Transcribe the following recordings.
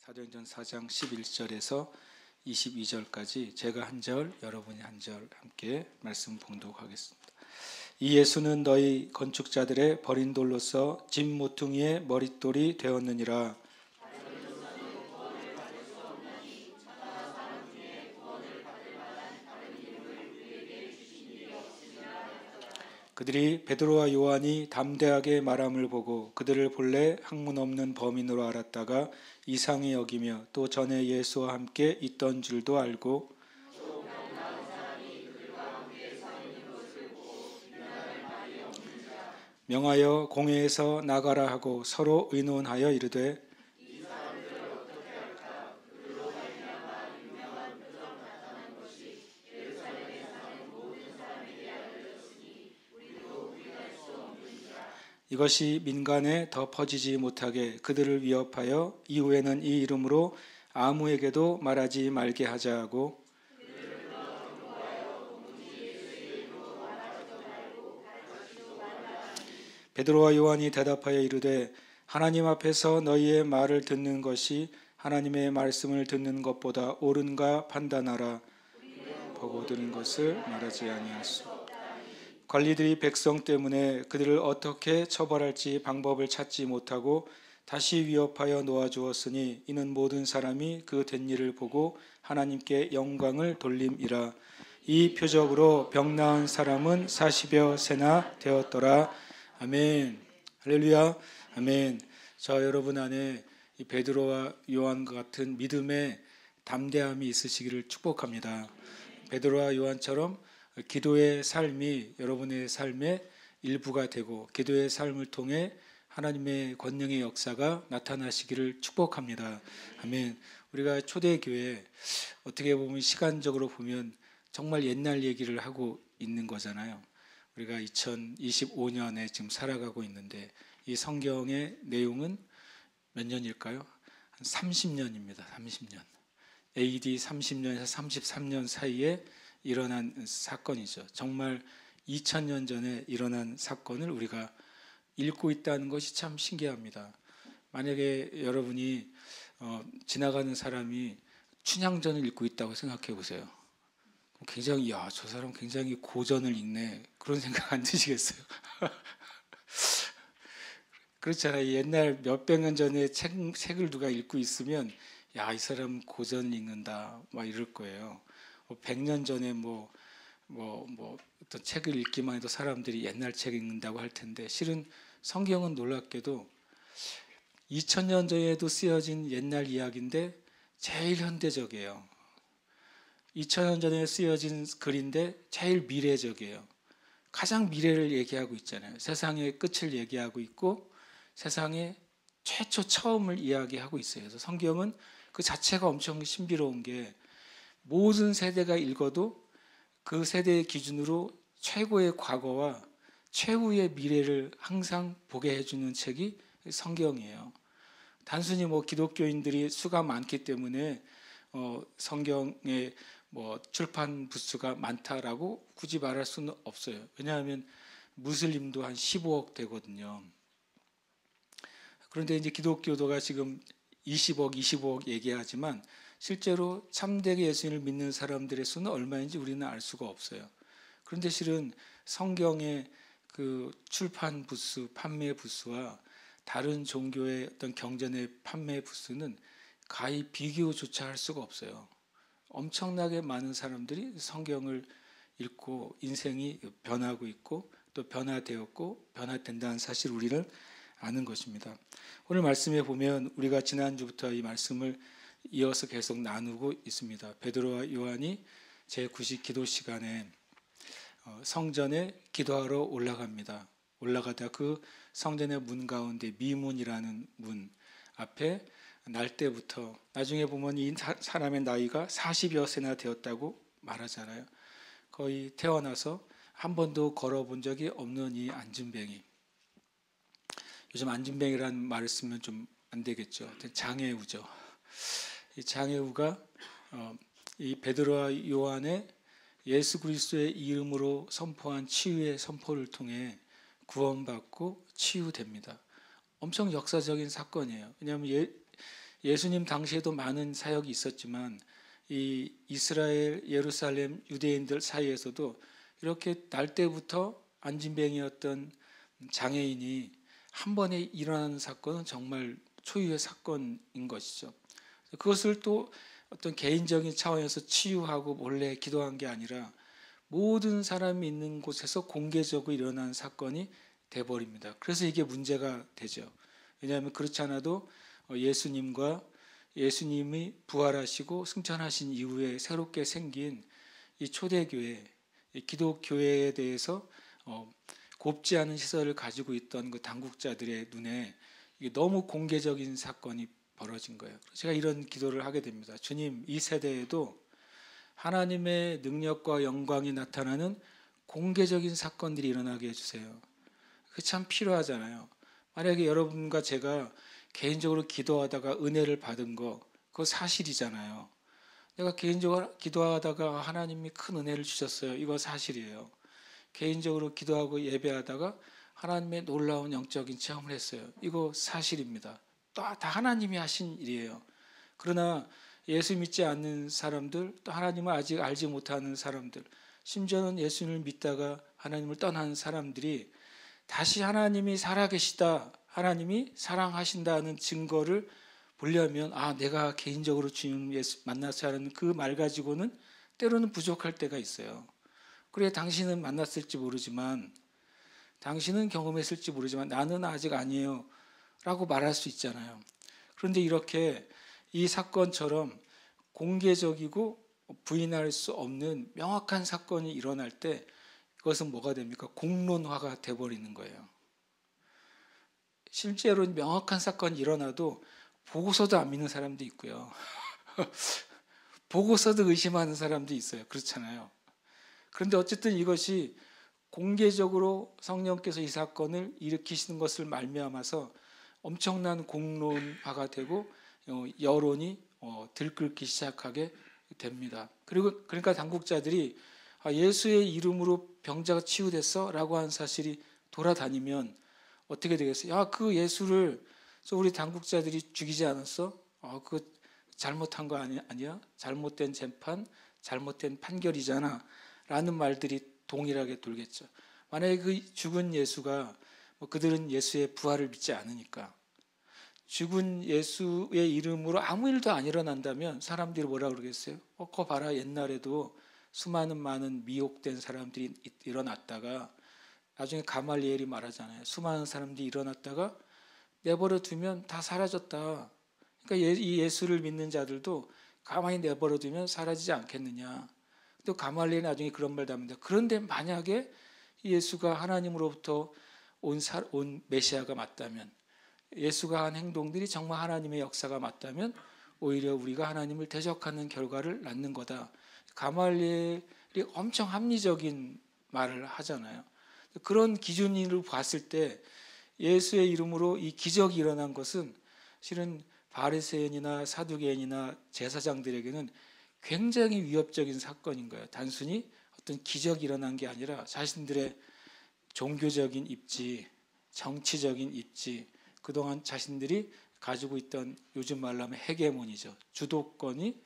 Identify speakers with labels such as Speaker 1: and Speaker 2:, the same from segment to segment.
Speaker 1: 사도행전 4장 11절에서 22절까지 제가 한 절, 여러분이 한 절 함께 말씀 봉독하겠습니다. 이 예수는 너희 건축자들의 버린 돌로서 집 모퉁이의 머릿돌이 되었느니라. 그들이 베드로와 요한이 담대하게 말함을 보고 그들을 본래 학문 없는 범인으로 알았다가 이상히 여기며 또 전에 예수와 함께 있던 줄도 알고 명하여 공회에서 나가라 하고 서로 의논하여 이르되 이것이 민간에 더 퍼지지 못하게 그들을 위협하여 이후에는 이 이름으로 아무에게도 말하지 말게 하자 하고 베드로와 요한이 대답하여 이르되 하나님 앞에서 너희의 말을 듣는 것이 하나님의 말씀을 듣는 것보다 옳은가 판단하라. 보고 들은 것을 말하지 아니하소. 관리들이 백성 때문에 그들을 어떻게 처벌할지 방법을 찾지 못하고 다시 위협하여 놓아주었으니 이는 모든 사람이 그 된 일을 보고 하나님께 영광을 돌림이라. 이 표적으로 병 나은 사람은 40여 세나 되었더라. 아멘. 할렐루야. 아멘. 저 여러분 안에 이 베드로와 요한과 같은 믿음의 담대함이 있으시기를 축복합니다. 베드로와 요한처럼 기도의 삶이 여러분의 삶의 일부가 되고 기도의 삶을 통해 하나님의 권능의 역사가 나타나시기를 축복합니다. 아멘. 우리가 초대교회 어떻게 보면 시간적으로 보면 정말 옛날 얘기를 하고 있는 거잖아요. 우리가 2025년에 지금 살아가고 있는데 이 성경의 내용은 몇 년일까요? 한 30년입니다. 30년. AD 30년에서 33년 사이에 일어난 사건이죠. 정말 2000년 전에 일어난 사건을 우리가 읽고 있다는 것이 참 신기합니다. 만약에 여러분이 지나가는 사람이 춘향전을 읽고 있다고 생각해 보세요. 굉장히 저 사람 굉장히 고전을 읽네 그런 생각 안 드시겠어요? 그렇잖아요. 옛날 몇백 년 전에 책을 누가 읽고 있으면 이 사람 고전을 읽는다 막 이럴 거예요. 100년 전에 어떤 책을 읽기만 해도 사람들이 옛날 책 읽는다고 할 텐데 실은 성경은 놀랍게도 2000년 전에도 쓰여진 옛날 이야기인데 제일 현대적이에요. 2000년 전에 쓰여진 글인데 제일 미래적이에요. 가장 미래를 얘기하고 있잖아요. 세상의 끝을 얘기하고 있고 세상의 최초 처음을 이야기하고 있어요. 그래서 성경은 그 자체가 엄청 신비로운 게 모든 세대가 읽어도 그 세대의 기준으로 최고의 과거와 최후의 미래를 항상 보게 해주는 책이 성경이에요. 단순히 기독교인들이 수가 많기 때문에 성경의 출판 부수가 많다라고 굳이 말할 수는 없어요. 왜냐하면 무슬림도 한 15억 되거든요. 그런데 이제 기독교도가 지금 20억 얘기하지만 실제로 참되게 예수님을 믿는 사람들의 수는 얼마인지 우리는 알 수가 없어요. 그런데 실은 성경의 그 출판 부수, 판매 부수와 다른 종교의 어떤 경전의 판매 부수는 가히 비교조차 할 수가 없어요. 엄청나게 많은 사람들이 성경을 읽고 인생이 변하고 있고 또 변화되었고 변화된다는 사실 우리를 아는 것입니다. 오늘 말씀에 보면 우리가 지난주부터 이 말씀을 이어서 계속 나누고 있습니다. 베드로와 요한이 제9식 기도 시간에 성전에 기도하러 올라갑니다. 올라가다 그 성전의 문 가운데 미문이라는 문 앞에 날 때부터 나중에 보면 이 사람의 나이가 40여 세나 되었다고 말하잖아요. 거의 태어나서 한 번도 걸어본 적이 없는 이 안진뱅이. 요즘 안진뱅이라는 말을 쓰면 좀 안 되겠죠. 장애우죠. 이 장애우가 이 베드로와 요한의 예수 그리스도의 이름으로 선포한 치유의 선포를 통해 구원받고 치유됩니다. 엄청 역사적인 사건이에요. 왜냐하면 예수님 당시에도 많은 사역이 있었지만 이 이스라엘, 예루살렘 유대인들 사이에서도 이렇게 날 때부터 안진뱅이였던 장애인이 한 번에 일어나는 사건은 정말 초유의 사건인 것이죠. 그것을 또 어떤 개인적인 차원에서 치유하고 몰래 기도한 게 아니라 모든 사람이 있는 곳에서 공개적으로 일어난 사건이 돼버립니다. 그래서 이게 문제가 되죠. 왜냐하면 그렇지 않아도 예수님과 예수님이 부활하시고 승천하신 이후에 새롭게 생긴 이 초대교회, 이 기독교회에 대해서 곱지 않은 시선을 가지고 있던 그 당국자들의 눈에 이게 너무 공개적인 사건이 벌어진 거예요. 제가 이런 기도를 하게 됩니다. 주님, 이 세대에도 하나님의 능력과 영광이 나타나는 공개적인 사건들이 일어나게 해주세요. 그게 참 필요하잖아요. 만약에 여러분과 제가 개인적으로 기도하다가 은혜를 받은 거, 그거 사실이잖아요. 내가 개인적으로 기도하다가 하나님이 큰 은혜를 주셨어요. 이거 사실이에요. 개인적으로 기도하고 예배하다가 하나님의 놀라운 영적인 체험을 했어요. 이거 사실입니다. 다 하나님이 하신 일이에요. 그러나 예수 믿지 않는 사람들, 또 하나님을 아직 알지 못하는 사람들, 심지어는 예수님을 믿다가 하나님을 떠난 사람들이 다시 하나님이 살아계시다, 하나님이 사랑하신다는 증거를 보려면 내가 개인적으로 주님 예수 만났어야 하는 그 말 가지고는 때로는 부족할 때가 있어요. 그래, 당신은 만났을지 모르지만, 당신은 경험했을지 모르지만 나는 아직 아니에요 라고 말할 수 있잖아요. 그런데 이렇게 이 사건처럼 공개적이고 부인할 수 없는 명확한 사건이 일어날 때 그것은 뭐가 됩니까? 공론화가 돼버리는 거예요. 실제로 명확한 사건이 일어나도 보고서도 안 믿는 사람도 있고요. 보고서도 의심하는 사람도 있어요. 그렇잖아요. 그런데 어쨌든 이것이 공개적으로 성령께서 이 사건을 일으키시는 것을 말미암아서 엄청난 공론화가 되고 여론이 들끓기 시작하게 됩니다. 그리고 그러니까 당국자들이 예수의 이름으로 병자가 치유됐어 라고 한 사실이 돌아다니면 어떻게 되겠어요? 그 예수를 우리 당국자들이 죽이지 않았어? 그 잘못한 거 아니야? 잘못된 재판, 잘못된 판결이잖아 라는 말들이 동일하게 돌겠죠. 만약에 그 죽은 예수가 그들은 예수의 부활을 믿지 않으니까 죽은 예수의 이름으로 아무 일도 안 일어난다면 사람들이 뭐라 그러겠어요? 그거 봐라, 옛날에도 수많은 많은 미혹된 사람들이 일어났다가 나중에 가말리엘이 말하잖아요. 수많은 사람들이 일어났다가 내버려 두면 다 사라졌다. 그러니까 이 예수를 믿는 자들도 가만히 내버려 두면 사라지지 않겠느냐. 또 가말리엘이 나중에 그런 말도 합니다. 그런데 만약에 예수가 하나님으로부터 온 메시아가 맞다면, 예수가 한 행동들이 정말 하나님의 역사가 맞다면 오히려 우리가 하나님을 대적하는 결과를 낳는 거다. 가말리엘이 엄청 합리적인 말을 하잖아요. 그런 기준으로 봤을 때 예수의 이름으로 이 기적이 일어난 것은 실은 바리새인이나 사두개인이나 제사장들에게는 굉장히 위협적인 사건인 거예요. 단순히 어떤 기적이 일어난 게 아니라 자신들의 종교적인 입지, 정치적인 입지, 그동안 자신들이 가지고 있던 요즘 말로 하면 헤게모니죠. 주도권이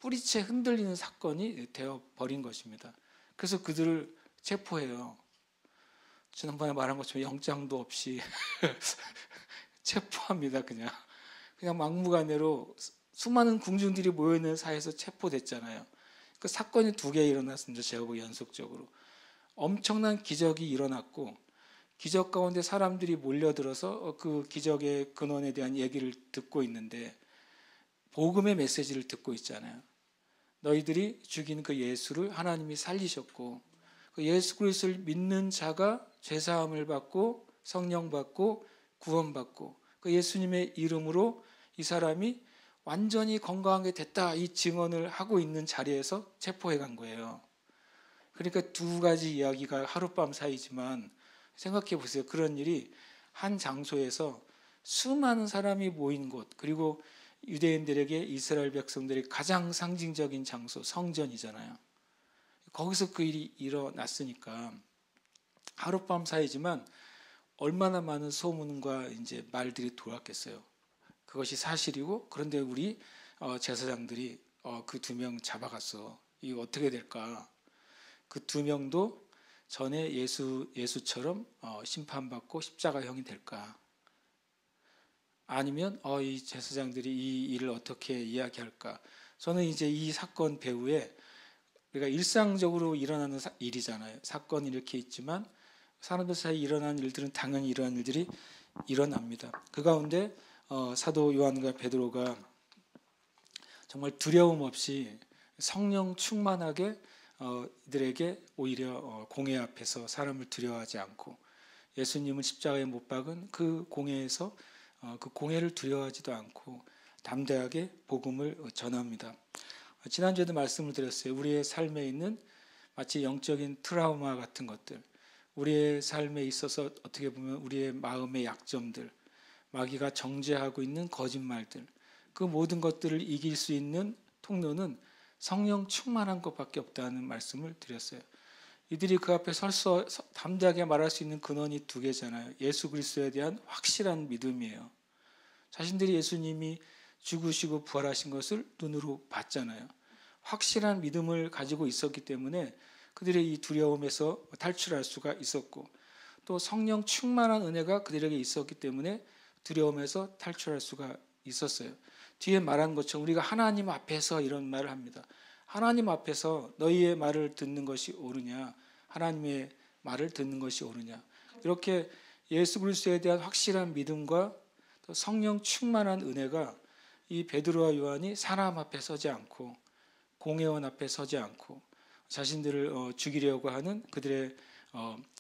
Speaker 1: 뿌리채 흔들리는 사건이 되어버린 것입니다. 그래서 그들을 체포해요. 지난번에 말한 것처럼 영장도 없이 체포합니다. 그냥 막무가내로 수많은 궁중들이 모여있는 사이에서 체포됐잖아요. 그 사건이 2개 일어났습니다. 제가 보기 연속적으로. 엄청난 기적이 일어났고 기적 가운데 사람들이 몰려들어서 그 기적의 근원에 대한 얘기를 듣고 있는데 복음의 메시지를 듣고 있잖아요. 너희들이 죽인 그 예수를 하나님이 살리셨고 그 예수 그리스도를 믿는 자가 죄사함을 받고 성령 받고 구원받고 그 예수님의 이름으로 이 사람이 완전히 건강하게 됐다, 이 증언을 하고 있는 자리에서 체포해 간 거예요. 그러니까 2가지 이야기가 하룻밤 사이지만 생각해 보세요. 그런 일이 한 장소에서 수많은 사람이 모인 곳, 그리고 유대인들에게 이스라엘 백성들의 가장 상징적인 장소, 성전이잖아요. 거기서 그 일이 일어났으니까 하룻밤 사이지만 얼마나 많은 소문과 이제 말들이 돌았겠어요. 그것이 사실이고, 그런데 우리 제사장들이 그 2명 잡아갔어. 이거 어떻게 될까? 그 2명도 전에 예수처럼 심판받고 십자가형이 될까? 아니면 이 제사장들이 이 일을 어떻게 이야기할까? 저는 이제 이 사건 배후에 우리가 일상적으로 일어나는 일이잖아요. 사건이 이렇게 있지만 사람들 사이에 일어나는 일들은 당연히 이러한 일들이 일어납니다. 그 가운데 사도 요한과 베드로가 정말 두려움 없이 성령 충만하게 이들에게 오히려 공회 앞에서 사람을 두려워하지 않고, 예수님은 십자가에 못 박은 그 공회에서 그 공회를 두려워하지도 않고 담대하게 복음을 전합니다. 지난주에도 말씀을 드렸어요. 우리의 삶에 있는 마치 영적인 트라우마 같은 것들, 우리의 삶에 있어서 어떻게 보면 우리의 마음의 약점들, 마귀가 정죄하고 있는 거짓말들, 그 모든 것들을 이길 수 있는 통로는 성령 충만한 것밖에 없다는 말씀을 드렸어요. 이들이 그 앞에 담대하게 말할 수 있는 근원이 2개잖아요. 예수 그리스도에 대한 확실한 믿음이에요. 자신들이 예수님이 죽으시고 부활하신 것을 눈으로 봤잖아요. 확실한 믿음을 가지고 있었기 때문에 그들의 이 두려움에서 탈출할 수가 있었고, 또 성령 충만한 은혜가 그들에게 있었기 때문에 두려움에서 탈출할 수가 있었어요. 뒤에 말한 것처럼 우리가 하나님 앞에서 이런 말을 합니다. 하나님 앞에서 너희의 말을 듣는 것이 옳으냐, 하나님의 말을 듣는 것이 옳으냐. 이렇게 예수 그리스도에 대한 확실한 믿음과 또 성령 충만한 은혜가 이 베드로와 요한이 사람 앞에 서지 않고 공회원 앞에 서지 않고 자신들을 죽이려고 하는 그들의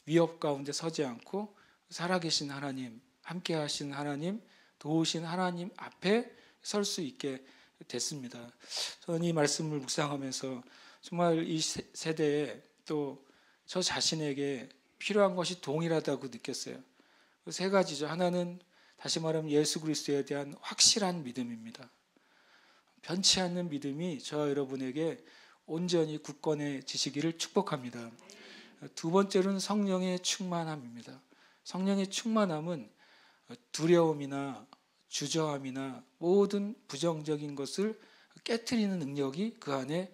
Speaker 1: 위협 가운데 서지 않고 살아계신 하나님, 함께 하신 하나님, 도우신 하나님 앞에 설 수 있게 됐습니다. 저는 이 말씀을 묵상하면서 정말 이 세대에 또 저 자신에게 필요한 것이 동일하다고 느꼈어요. 3가지죠. 하나는 다시 말하면 예수 그리스도에 대한 확실한 믿음입니다. 변치 않는 믿음이 저와 여러분에게 온전히 굳건해지시기를 축복합니다. 2번째로는 성령의 충만함입니다. 성령의 충만함은 두려움이나 주저함이나 모든 부정적인 것을 깨트리는 능력이 그 안에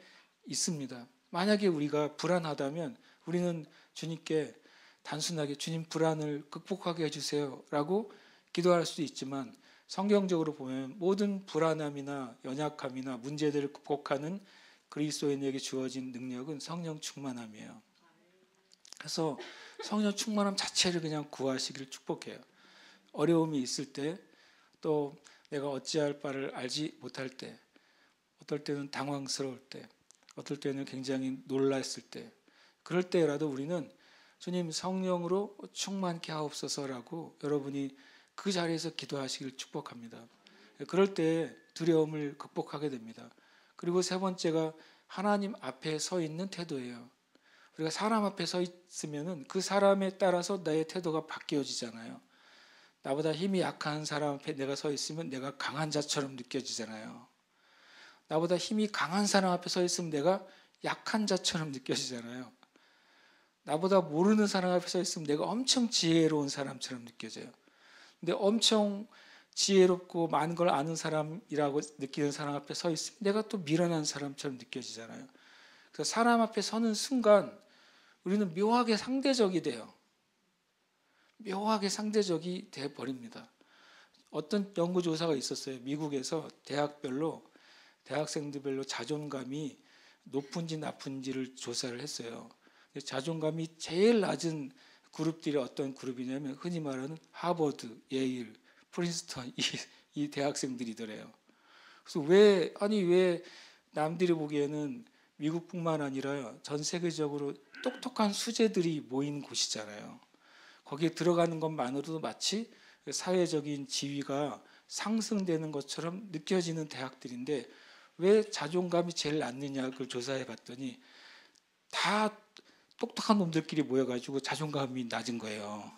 Speaker 1: 있습니다. 만약에 우리가 불안하다면 우리는 주님께 단순하게 주님 불안을 극복하게 해주세요 라고 기도할 수도 있지만, 성경적으로 보면 모든 불안함이나 연약함이나 문제들을 극복하는 그리스도인에게 주어진 능력은 성령 충만함이에요. 그래서 성령 충만함 자체를 그냥 구하시기를 축복해요. 어려움이 있을 때, 또 내가 어찌할 바를 알지 못할 때, 어떨 때는 당황스러울 때, 어떨 때는 굉장히 놀랐을 때, 그럴 때라도 우리는 주님 성령으로 충만케 하옵소서라고 여러분이 그 자리에서 기도하시길 축복합니다. 그럴 때 두려움을 극복하게 됩니다. 그리고 3번째가 하나님 앞에 서 있는 태도예요. 우리가 사람 앞에 서 있으면 그 사람에 따라서 나의 태도가 바뀌어지잖아요. 나보다 힘이 약한 사람 앞에 내가 서 있으면 내가 강한 자처럼 느껴지잖아요. 나보다 힘이 강한 사람 앞에 서 있으면 내가 약한 자처럼 느껴지잖아요. 나보다 모르는 사람 앞에 서 있으면 내가 엄청 지혜로운 사람처럼 느껴져요. 근데 엄청 지혜롭고 많은 걸 아는 사람이라고 느끼는 사람 앞에 서 있으면 내가 또 미련한 사람처럼 느껴지잖아요. 그래서 사람 앞에 서는 순간 우리는 묘하게 상대적이 돼요. 묘하게 상대적이 돼버립니다. 어떤 연구조사가 있었어요. 미국에서 대학생들별로 자존감이 높은지 나쁜지를 조사를 했어요. 자존감이 제일 낮은 그룹들이 어떤 그룹이냐면 흔히 말하는 하버드, 예일, 프린스턴 이 대학생들이더래요. 그래서 왜 남들이 보기에는 미국뿐만 아니라 전 세계적으로 똑똑한 수재들이 모인 곳이잖아요. 거기에 들어가는 것만으로도 마치 사회적인 지위가 상승되는 것처럼 느껴지는 대학들인데 왜 자존감이 제일 낮느냐 그걸 조사해 봤더니 다 똑똑한 놈들끼리 모여가지고 자존감이 낮은 거예요.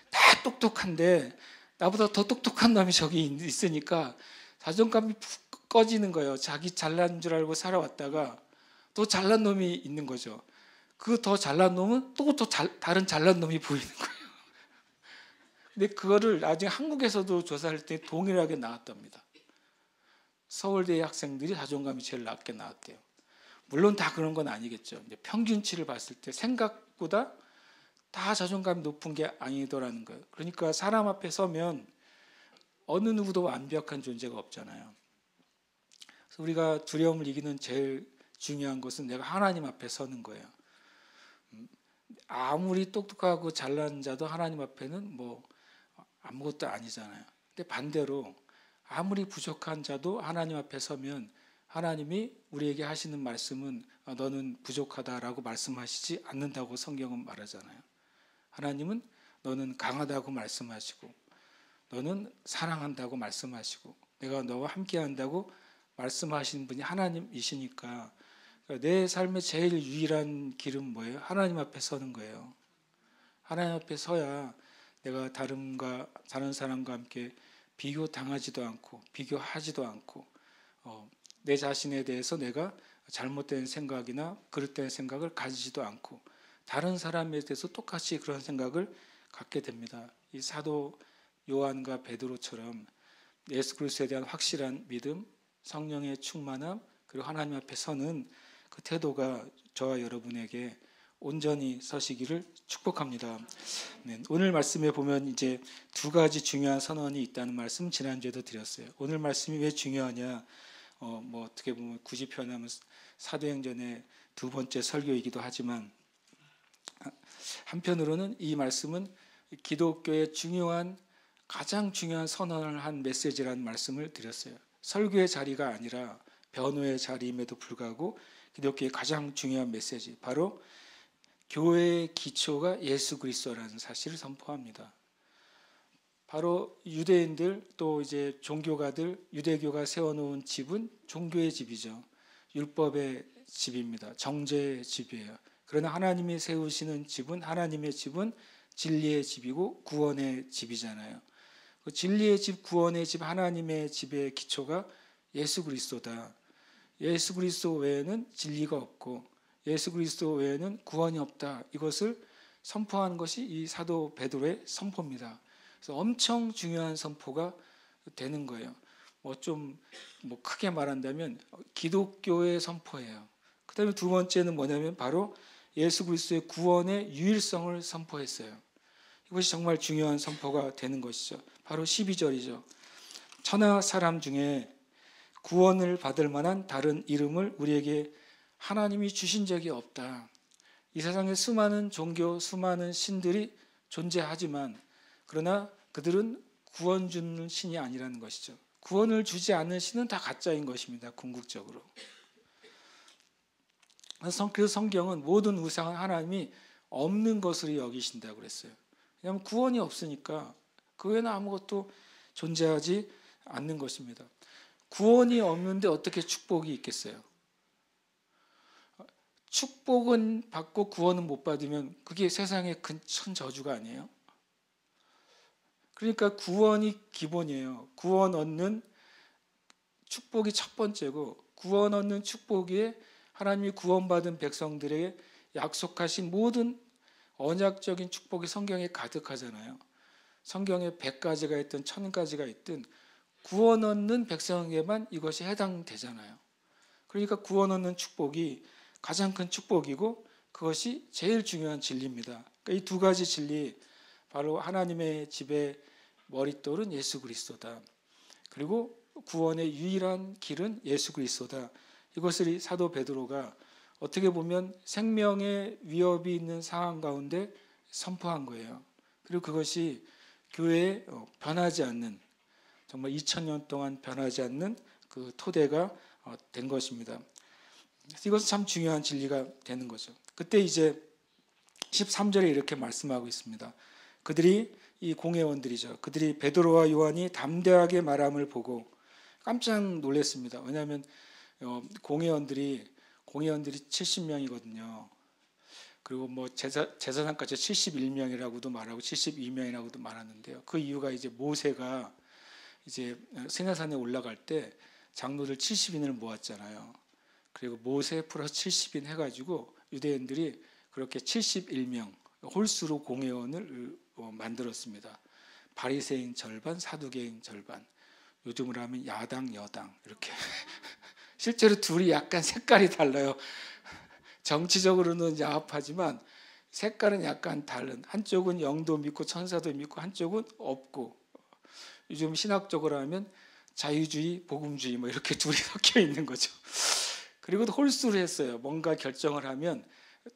Speaker 1: 다 똑똑한데 나보다 더 똑똑한 놈이 저기 있으니까 자존감이 푹 꺼지는 거예요. 자기 잘난 줄 알고 살아왔다가 또 잘난 놈이 있는 거죠. 그 더 잘난 놈은 또 다른 잘난 놈이 보이는 거예요. 근데 그거를 나중에 한국에서도 조사할 때 동일하게 나왔답니다. 서울대 학생들이 자존감이 제일 낮게 나왔대요. 물론 다 그런 건 아니겠죠. 평균치를 봤을 때 생각보다 다 자존감이 높은 게 아니더라는 거예요. 그러니까 사람 앞에 서면 어느 누구도 완벽한 존재가 없잖아요. 그래서 우리가 두려움을 이기는 제일 중요한 것은 내가 하나님 앞에 서는 거예요. 아무리 똑똑하고 잘난 자도 하나님 앞에는 뭐 아무것도 아니잖아요. 근데 반대로 아무리 부족한 자도 하나님 앞에 서면 하나님이 우리에게 하시는 말씀은 너는 부족하다라고 말씀하시지 않는다고 성경은 말하잖아요. 하나님은 너는 강하다고 말씀하시고 너는 사랑한다고 말씀하시고 내가 너와 함께한다고 말씀하시는 분이 하나님이시니까 내 삶의 제일 유일한 길은 뭐예요? 하나님 앞에 서는 거예요. 하나님 앞에 서야 내가 다른 사람과 함께 비교당하지도 않고 비교하지도 않고 내 자신에 대해서 내가 잘못된 생각이나 그릇된 생각을 가지지도 않고 다른 사람에 대해서 똑같이 그런 생각을 갖게 됩니다. 이 사도 요한과 베드로처럼 예수 그리스도에 대한 확실한 믿음, 성령의 충만함, 그리고 하나님 앞에 서는 그 태도가 저와 여러분에게 온전히 서시기를 축복합니다. 네, 오늘 말씀에 보면 이제 두 가지 중요한 선언이 있다는 말씀 지난주에도 드렸어요. 오늘 말씀이 왜 중요하냐? 뭐 어떻게 보면 굳이 표현하면 사도행전의 두 번째 설교이기도 하지만 한편으로는 이 말씀은 기독교의 가장 중요한 선언을 한 메시지라는 말씀을 드렸어요. 설교의 자리가 아니라 변호의 자리임에도 불구하고 기독교의 가장 중요한 메시지, 바로 교회의 기초가 예수 그리스도라는 사실을 선포합니다. 바로 유대인들 또 이제 종교가들, 유대교가 세워놓은 집은 종교의 집이죠. 율법의 집입니다. 정죄의 집이에요. 그러나 하나님이 세우시는 집은, 하나님의 집은 진리의 집이고 구원의 집이잖아요. 그 진리의 집, 구원의 집, 하나님의 집의 기초가 예수 그리스도다. 예수 그리스도 외에는 진리가 없고 예수 그리스도 외에는 구원이 없다. 이것을 선포하는 것이 이 사도 베드로의 선포입니다. 그래서 엄청 중요한 선포가 되는 거예요. 좀 크게 말한다면 기독교의 선포예요. 그다음에 두 번째는 뭐냐면 바로 예수 그리스도의 구원의 유일성을 선포했어요. 이것이 정말 중요한 선포가 되는 것이죠. 바로 12절이죠. 천하 사람 중에 구원을 받을 만한 다른 이름을 우리에게 하나님이 주신 적이 없다. 이 세상에 수많은 종교, 수많은 신들이 존재하지만 그러나 그들은 구원 주는 신이 아니라는 것이죠. 구원을 주지 않는 신은 다 가짜인 것입니다. 궁극적으로. 그래서 성경은 모든 우상은 하나님이 없는 것으로 여기신다고 그랬어요. 왜냐하면 구원이 없으니까 그 외에는 아무것도 존재하지 않는 것입니다. 구원이 없는데 어떻게 축복이 있겠어요? 축복은 받고 구원은 못 받으면 그게 세상의 큰 저주가 아니에요? 그러니까 구원이 기본이에요. 구원 얻는 축복이 첫 번째고, 구원 얻는 축복에 하나님이 구원받은 백성들에게 약속하신 모든 언약적인 축복이 성경에 가득하잖아요. 성경에 100가지가 있든 1000가지가 있든 구원 얻는 백성에게만 이것이 해당되잖아요. 그러니까 구원 얻는 축복이 가장 큰 축복이고 그것이 제일 중요한 진리입니다. 그러니까 이 두 가지 진리, 바로 하나님의 집의 머릿돌은 예수 그리스도다. 그리고 구원의 유일한 길은 예수 그리스도다. 이것을 사도 베드로가 어떻게 보면 생명의 위협이 있는 상황 가운데 선포한 거예요. 그리고 그것이 교회에 변하지 않는, 정말 2000년 동안 변하지 않는 그 토대가 된 것입니다. 이것은 참 중요한 진리가 되는 거죠. 그때 이제 13절에 이렇게 말씀하고 있습니다. 그들이, 이 공회원들이죠, 그들이 베드로와 요한이 담대하게 말함을 보고 깜짝 놀랐습니다. 왜냐하면 공회원들이 70명이거든요. 그리고 제사장까지 71명이라고도 말하고 72명이라고도 말하는데요. 그 이유가 이제 모세가 이제 시내산에 올라갈 때 장로들 70인을 모았잖아요. 그리고 모세 플러스 70인 해가지고 유대인들이 그렇게 71명 홀수로 공회원을 만들었습니다. 바리새인 절반, 사두개인 절반. 요즘으로 하면 야당, 여당 이렇게. 실제로 둘이 약간 색깔이 달라요. 정치적으로는 야합하지만 색깔은 약간 다른. 한쪽은 영도 믿고 천사도 믿고 한쪽은 없고. 요즘 신학적으로 하면 자유주의, 복음주의 뭐 이렇게 둘이 섞여 있는 거죠. 그리고 홀수를 했어요. 뭔가 결정을 하면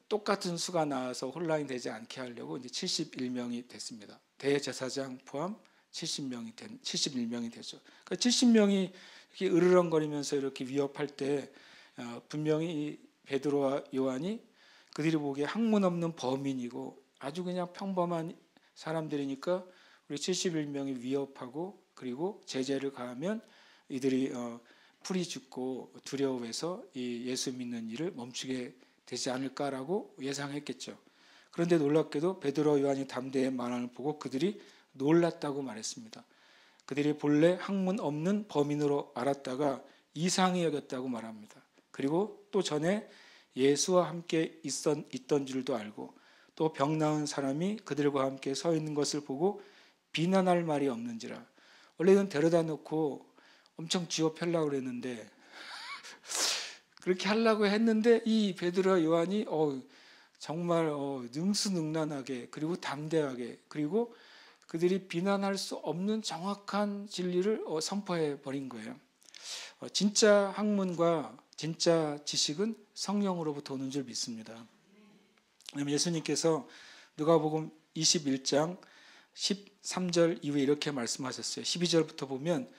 Speaker 1: 똑같은 수가 나와서 혼란이 되지 않게 하려고 이제 71명이 됐습니다. 대제사장 포함 71명이 되죠. 그러니까 70명이 이렇게 으르렁거리면서 이렇게 위협할 때 분명히 이 베드로와 요한이 그들이 보기에 학문 없는 범인이고 아주 그냥 평범한 사람들이니까 우리 71명이 위협하고 그리고 제재를 가하면 이들이 풀이 죽고 두려워해서 이 예수 믿는 일을 멈추게 되지 않을까라고 예상했겠죠. 그런데 놀랍게도 베드로와 요한이 담대의 만남을 보고 그들이 놀랐다고 말했습니다. 그들이 본래 학문 없는 범인으로 알았다가 이상히 여겼다고 말합니다. 그리고 또 전에 예수와 함께 있던 줄도 알고 또 병 나은 사람이 그들과 함께 서 있는 것을 보고 비난할 말이 없는지라. 원래는 데려다 놓고 엄청 쥐어 펴려고 그랬는데 그렇게 하려고 했는데 이 베드로와 요한이 정말 능수능란하게 그리고 담대하게 그리고 그들이 비난할 수 없는 정확한 진리를 선포해 버린 거예요. 진짜 학문과 진짜 지식은 성령으로부터 오는 줄 믿습니다. 예수님께서 누가복음 21장 13절 이후에 이렇게 말씀하셨어요. 12절부터 보면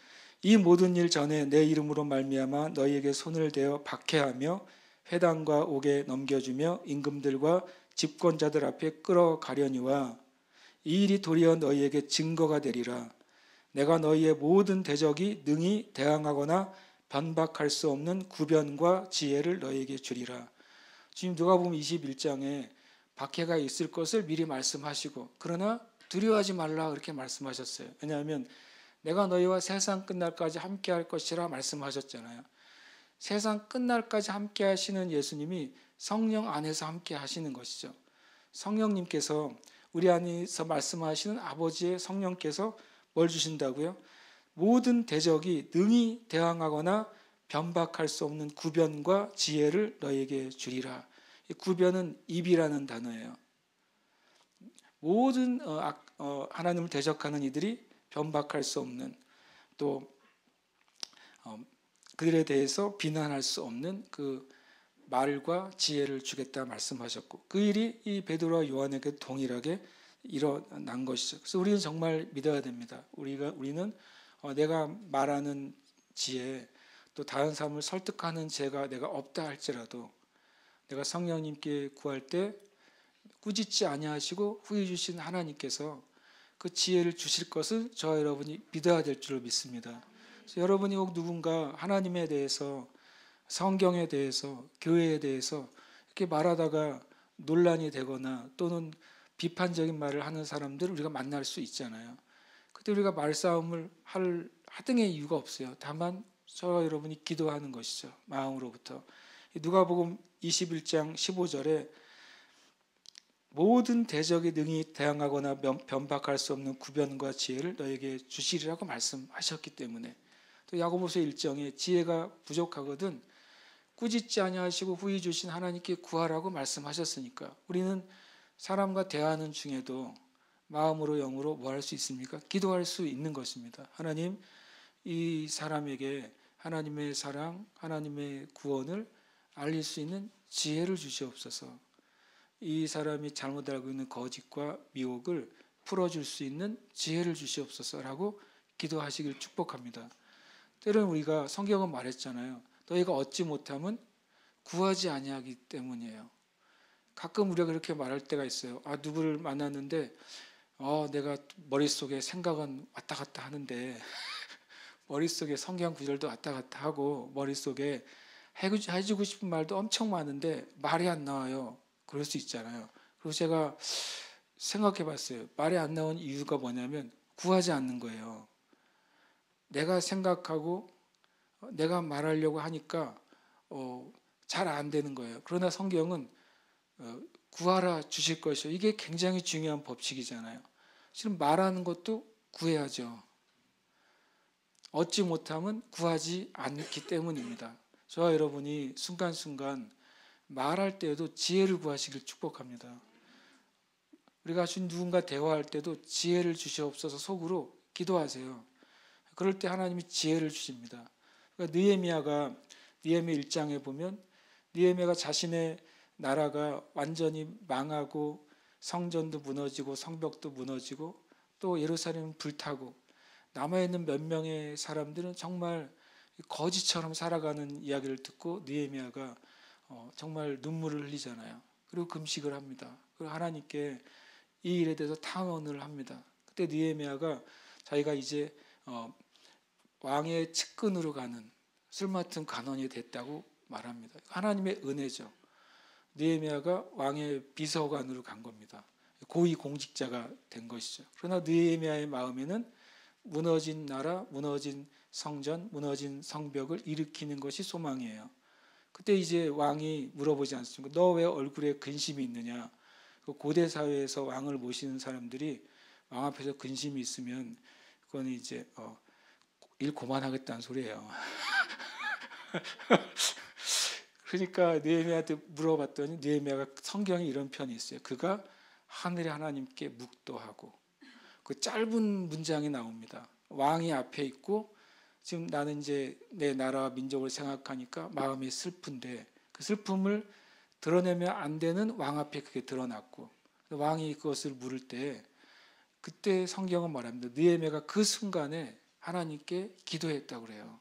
Speaker 1: 이 모든 일 전에 내 이름으로 말미암아 너희에게 손을 대어 박해하며 회당과 옥에 넘겨주며 임금들과 집권자들 앞에 끌어가려니와 이 일이 도리어 너희에게 증거가 되리라. 내가 너희의 모든 대적이 능히 대항하거나 반박할 수 없는 구변과 지혜를 너희에게 주리라. 지금 누가복음 21장에 박해가 있을 것을 미리 말씀하시고 그러나 두려워하지 말라 그렇게 말씀하셨어요. 왜냐하면 내가 너희와 세상 끝날까지 함께 할 것이라 말씀하셨잖아요. 세상 끝날까지 함께 하시는 예수님이 성령 안에서 함께 하시는 것이죠. 성령님께서 우리 안에서 말씀하시는 아버지의 성령께서 뭘 주신다고요? 모든 대적이 능히 대항하거나 변박할 수 없는 구변과 지혜를 너에게 주리라. 이 구변은 입이라는 단어예요. 모든 하나님을 대적하는 이들이 변박할 수 없는 또 그들에 대해서 비난할 수 없는 그 말과 지혜를 주겠다 말씀하셨고 그 일이 이 베드로와 요한에게 동일하게 일어난 것이죠. 그래서 우리는 정말 믿어야 됩니다. 우리는 내가 말하는 지혜 또 다른 사람을 설득하는 지혜가 내가 없다 할지라도 내가 성령님께 구할 때 꾸짖지 아니하시고 후회 주신 하나님께서 그 지혜를 주실 것을 저와 여러분이 믿어야 될 줄로 믿습니다. 그래서 여러분이 혹 누군가 하나님에 대해서 성경에 대해서 교회에 대해서 이렇게 말하다가 논란이 되거나 또는 비판적인 말을 하는 사람들을 우리가 만날 수 있잖아요. 그때 우리가 말싸움을 할 하등의 이유가 없어요. 다만 저와 여러분이 기도하는 것이죠. 마음으로부터. 누가복음 21장 15절에 모든 대적이 능히 대항하거나 변박할 수 없는 구변과 지혜를 너에게 주시리라고 말씀하셨기 때문에 또 야고보서 1장에 지혜가 부족하거든 꾸짖지 아니하시고 후히 주신 하나님께 구하라고 말씀하셨으니까 우리는 사람과 대화하는 중에도 마음으로 영으로 뭐 할 수 있습니까? 기도할 수 있는 것입니다. 하나님 이 사람에게 하나님의 사랑, 하나님의 구원을 알릴 수 있는 지혜를 주시옵소서. 이 사람이 잘못 알고 있는 거짓과 미혹을 풀어줄 수 있는 지혜를 주시옵소서라고 기도하시길 축복합니다. 때로는 우리가 성경은 말했잖아요. 너희가 얻지 못함은 구하지 아니하기 때문이에요. 가끔 우리가 그렇게 말할 때가 있어요. 누구를 만났는데 내가 머릿속에 생각은 왔다 갔다 하는데 머릿속에 성경 구절도 왔다 갔다 하고 머릿속에 해주고 싶은 말도 엄청 많은데 말이 안 나와요. 그럴 수 있잖아요. 그리고 제가 생각해 봤어요. 말이 안 나온 이유가 뭐냐면 구하지 않는 거예요. 내가 생각하고 내가 말하려고 하니까 잘 안 되는 거예요. 그러나 성경은 구하라 주실 것이요. 이게 굉장히 중요한 법칙이잖아요. 지금 말하는 것도 구해야죠. 얻지 못하면 구하지 않기 때문입니다. 저와 여러분이 순간순간 말할 때에도 지혜를 구하시길 축복합니다. 우리가 누군가 대화할 때도 지혜를 주시옵소서 속으로 기도하세요. 그럴 때 하나님이 지혜를 주십니다. 그러니까 느헤미야 1장에 보면 느헤미야가 자신의 나라가 완전히 망하고 성전도 무너지고 성벽도 무너지고 또 예루살렘은 불타고 남아있는 몇 명의 사람들은 정말 거지처럼 살아가는 이야기를 듣고 느헤미야가 정말 눈물을 흘리잖아요. 그리고 금식을 합니다. 그리고 하나님께 이 일에 대해서 탄원을 합니다. 그때 느헤미야가 자기가 이제 왕의 측근으로 가는 술 맡은 간원이 됐다고 말합니다. 하나님의 은혜죠. 느헤미야가 왕의 비서관으로 간 겁니다. 고위 공직자가 된 것이죠. 그러나 느헤미야의 마음에는 무너진 나라, 무너진 성전, 무너진 성벽을 일으키는 것이 소망이에요. 그때 이제 왕이 물어보지 않습니까? 너 왜 얼굴에 근심이 있느냐? 고대 사회에서 왕을 모시는 사람들이 왕 앞에서 근심이 있으면 그건 이제 일 그만하겠다는 소리예요. 그러니까 느헤미야한테 물어봤더니 느헤미야가 성경에 이런 편이 있어요. 그가 하늘의 하나님께 묵도하고 그 짧은 문장이 나옵니다. 왕이 앞에 있고 지금 나는 이제 내 나라와 민족을 생각하니까 마음이 슬픈데 그 슬픔을 드러내면 안 되는 왕 앞에 그게 드러났고 왕이 그것을 물을 때 그때 성경은 말합니다. 느헤미야가 그 순간에 하나님께 기도했다고 그래요.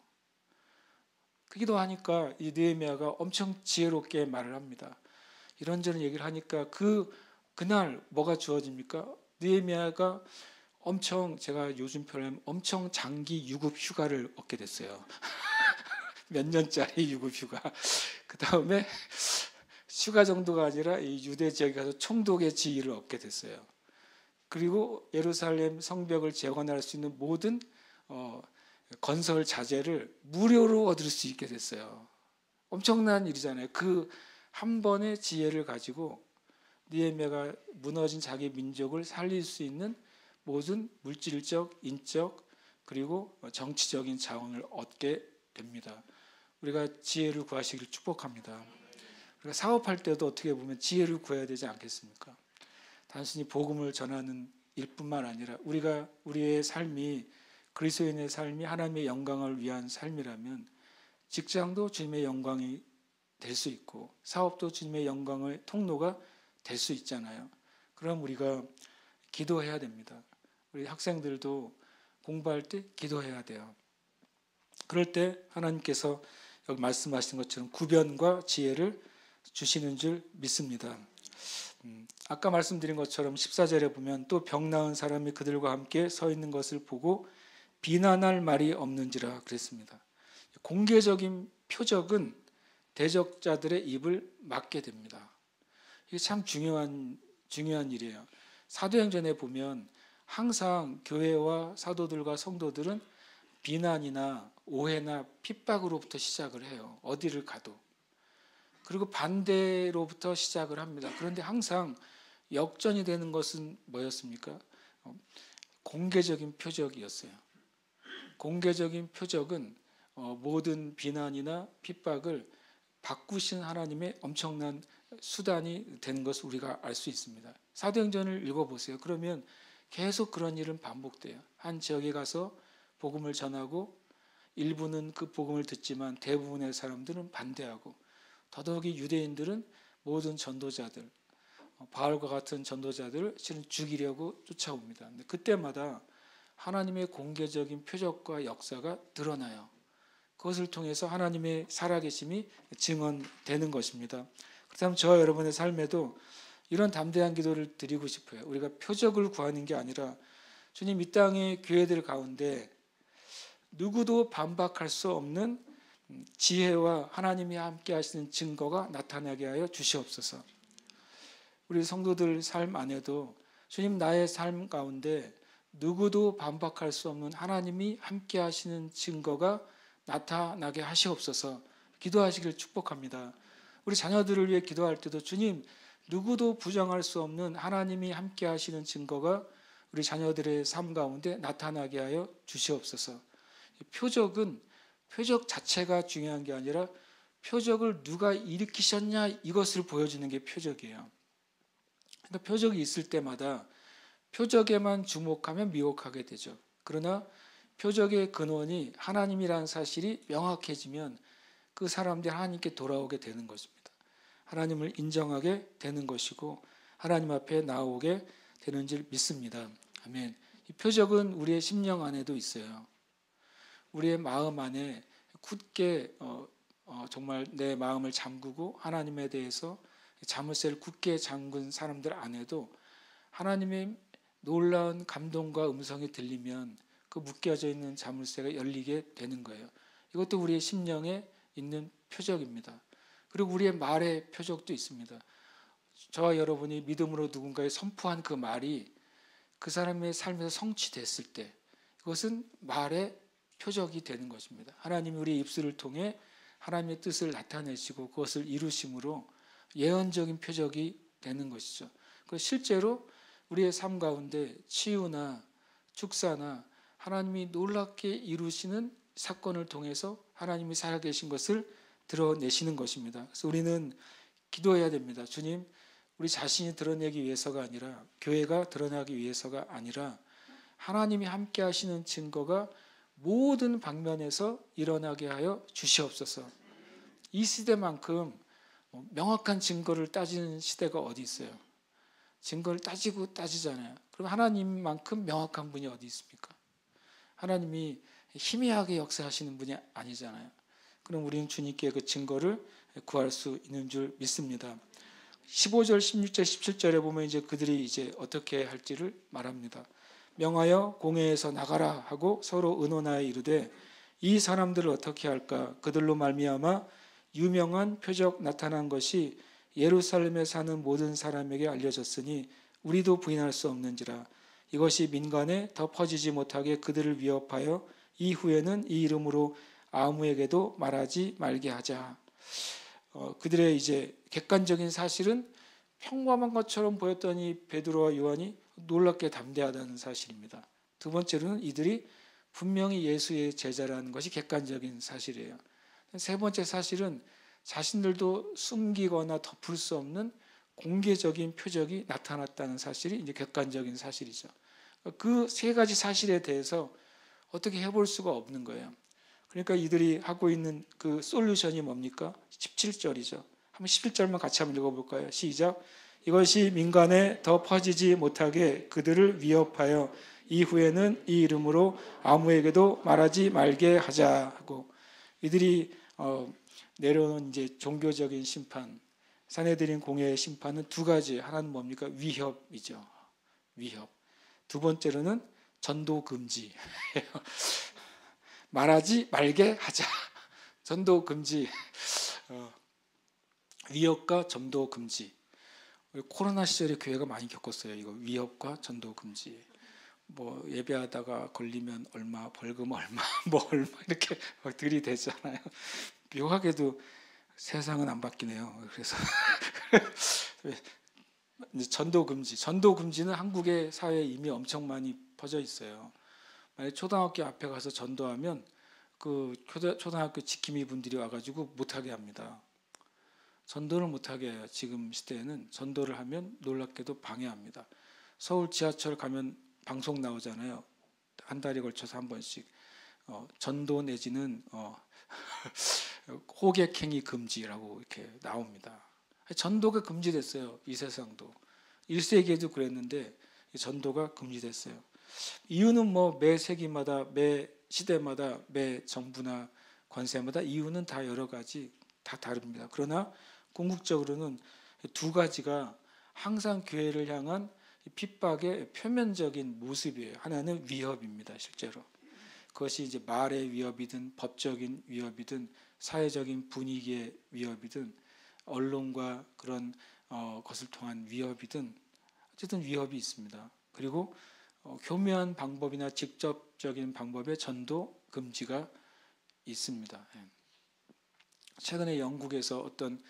Speaker 1: 그 기도하니까 이 느헤미야가 엄청 지혜롭게 말을 합니다. 이런저런 얘기를 하니까 그날 뭐가 주어집니까? 느헤미야가 엄청 제가 요즘 표현하면 엄청 장기 유급 휴가를 얻게 됐어요. 몇 년짜리 유급 휴가. 그 다음에 휴가 정도가 아니라 이 유대 지역에 가서 총독의 지위를 얻게 됐어요. 그리고 예루살렘 성벽을 재건할 수 있는 모든 건설 자재를 무료로 얻을 수 있게 됐어요. 엄청난 일이잖아요. 그 한 번의 지혜를 가지고 느헤미야가 무너진 자기 민족을 살릴 수 있는 모든 물질적, 인적 그리고 정치적인 자원을 얻게 됩니다. 우리가 지혜를 구하시기를 축복합니다. 우리가 사업할 때도 어떻게 보면 지혜를 구해야 되지 않겠습니까? 단순히 복음을 전하는 일뿐만 아니라 우리의 삶이 그리스도인의 삶이 하나님의 영광을 위한 삶이라면 직장도 주님의 영광이 될 수 있고 사업도 주님의 영광의 통로가 될 수 있잖아요. 그럼 우리가 기도해야 됩니다. 우리 학생들도 공부할 때 기도해야 돼요. 그럴 때 하나님께서 여기 말씀하신 것처럼 구변과 지혜를 주시는 줄 믿습니다. 아까 말씀드린 것처럼 14절에 보면 또 병 나은 사람이 그들과 함께 서 있는 것을 보고 비난할 말이 없는지라 그랬습니다. 공개적인 표적은 대적자들의 입을 막게 됩니다. 이게 참 중요한 일이에요. 사도행전에 보면 항상 교회와 사도들과 성도들은 비난이나 오해나 핍박으로부터 시작을 해요. 어디를 가도. 그리고 반대로부터 시작을 합니다. 그런데 항상 역전이 되는 것은 뭐였습니까? 공개적인 표적이었어요. 공개적인 표적은 모든 비난이나 핍박을 바꾸신 하나님의 엄청난 수단이 되는 것을 우리가 알 수 있습니다. 사도행전을 읽어보세요. 그러면 계속 그런 일은 반복돼요. 한 지역에 가서 복음을 전하고 일부는 그 복음을 듣지만 대부분의 사람들은 반대하고 더더욱이 유대인들은 모든 전도자들 바알과 같은 전도자들을 실은 죽이려고 쫓아옵니다. 근데 그때마다 하나님의 공개적인 표적과 역사가 드러나요. 그것을 통해서 하나님의 살아계심이 증언되는 것입니다. 그렇다면 저와 여러분의 삶에도 이런 담대한 기도를 드리고 싶어요. 우리가 표적을 구하는 게 아니라 주님 이 땅의 교회들 가운데 누구도 반박할 수 없는 지혜와 하나님이 함께 하시는 증거가 나타나게 하여 주시옵소서. 우리 성도들 삶 안에도 주님 나의 삶 가운데 누구도 반박할 수 없는 하나님이 함께 하시는 증거가 나타나게 하시옵소서. 기도하시길 축복합니다. 우리 자녀들을 위해 기도할 때도 주님 누구도 부정할 수 없는 하나님이 함께 하시는 증거가 우리 자녀들의 삶 가운데 나타나게 하여 주시옵소서. 표적 자체가 중요한 게 아니라 표적을 누가 일으키셨냐 이것을 보여주는 게 표적이에요. 그러니까 표적이 있을 때마다 표적에만 주목하면 미혹하게 되죠. 그러나 표적의 근원이 하나님이라는 사실이 명확해지면 그 사람들이 하나님께 돌아오게 되는 것입니다. 하나님을 인정하게 되는 것이고 하나님 앞에 나오게 되는 줄 믿습니다. 아멘. 이 표적은 우리의 심령 안에도 있어요. 우리의 마음 안에 굳게 정말 내 마음을 잠그고 하나님에 대해서 자물쇠를 굳게 잠근 사람들 안에도 하나님의 놀라운 감동과 음성이 들리면 그 묶여져 있는 자물쇠가 열리게 되는 거예요. 이것도 우리의 심령에 있는 표적입니다. 그리고 우리의 말의 표적도 있습니다. 저와 여러분이 믿음으로 누군가에 선포한 그 말이 그 사람의 삶에서 성취됐을 때 그것은 말의 표적이 되는 것입니다. 하나님이 우리 입술을 통해 하나님의 뜻을 나타내시고 그것을 이루심으로 예언적인 표적이 되는 것이죠. 그래서 실제로 우리의 삶 가운데 치유나 축사나 하나님이 놀랍게 이루시는 사건을 통해서 하나님이 살아계신 것을 드러내시는 것입니다. 그래서 우리는 기도해야 됩니다. 주님, 우리 자신이 드러내기 위해서가 아니라 교회가 드러나기 위해서가 아니라 하나님이 함께 하시는 증거가 모든 방면에서 일어나게 하여 주시옵소서. 이 시대만큼 명확한 증거를 따지는 시대가 어디 있어요? 증거를 따지잖아요. 그럼 하나님만큼 명확한 분이 어디 있습니까? 하나님이 희미하게 역사하시는 분이 아니잖아요. 그럼 우리는 주님께 그 증거를 구할 수 있는 줄 믿습니다. 15절, 16절, 17절에 보면 이제 그들이 이제 어떻게 할지를 말합니다. 명하여 공회에서 나가라 하고 서로 의논하여 이르되 이 사람들을 어떻게 할까? 그들로 말미암아 유명한 표적 나타난 것이 예루살렘에 사는 모든 사람에게 알려졌으니 우리도 부인할 수 없는지라. 이것이 민간에 더 퍼지지 못하게 그들을 위협하여 이후에는 이 이름으로 아무에게도 말하지 말게 하자. 그들의 이제 객관적인 사실은 평범한 것처럼 보였던 이 베드로와 요한이 놀랍게 담대하다는 사실입니다. 두 번째로는 이들이 분명히 예수의 제자라는 것이 객관적인 사실이에요. 세 번째 사실은 자신들도 숨기거나 덮을 수 없는 공개적인 표적이 나타났다는 사실이 이제 객관적인 사실이죠. 그 세 가지 사실에 대해서 어떻게 해볼 수가 없는 거예요. 그러니까 이들이 하고 있는 그 솔루션이 뭡니까? 17절이죠. 한번 11절만 같이 한번 읽어볼까요? 시작. 이것이 민간에 더 퍼지지 못하게 그들을 위협하여 이후에는 이 이름으로 아무에게도 말하지 말게 하자 하고 이들이 내려오는 이제 종교적인 심판, 산헤드린 공회의 심판은 두 가지. 하나는 뭡니까? 위협이죠. 위협. 두 번째로는 전도 금지. 말하지 말게 하자. 전도 금지. 위협과 전도 금지. 코로나 시절에 교회가 많이 겪었어요. 이거 위협과 전도 금지. 뭐 예배하다가 걸리면 얼마, 벌금 얼마, 뭐 얼마 이렇게 막 들이대잖아요. 묘하게도 세상은 안 바뀌네요. 그래서 전도 금지. 전도 금지는 한국의 사회에 이미 엄청 많이 퍼져 있어요. 만약 초등학교 앞에 가서 전도하면 그 초등학교 지킴이 분들이 와가지고 못하게 합니다. 전도를 못하게 해요. 지금 시대에는 전도를 하면 놀랍게도 방해합니다. 서울 지하철 가면 방송 나오잖아요. 한 달에 걸쳐서 한 번씩 전도 내지는 호객행위 금지라고 이렇게 나옵니다. 전도가 금지됐어요. 이 세상도 1세기에도 그랬는데 전도가 금지됐어요. 이유는 뭐 매 세기마다, 매 시대마다, 매 정부나 관세마다 이유는 다 여러 가지 다 다릅니다. 그러나 궁극적으로는 두 가지가 항상 교회를 향한 핍박의 표면적인 모습이에요. 하나는 위협입니다. 실제로 그것이 이제 말의 위협이든 법적인 위협이든 사회적인 분위기의 위협이든 언론과 그런 것을 통한 위협이든 어쨌든 위협이 있습니다. 그리고 교묘한 방법이나 직접적인 방법의 전도 금지가 있습니다. 최근에 영국에서 어떤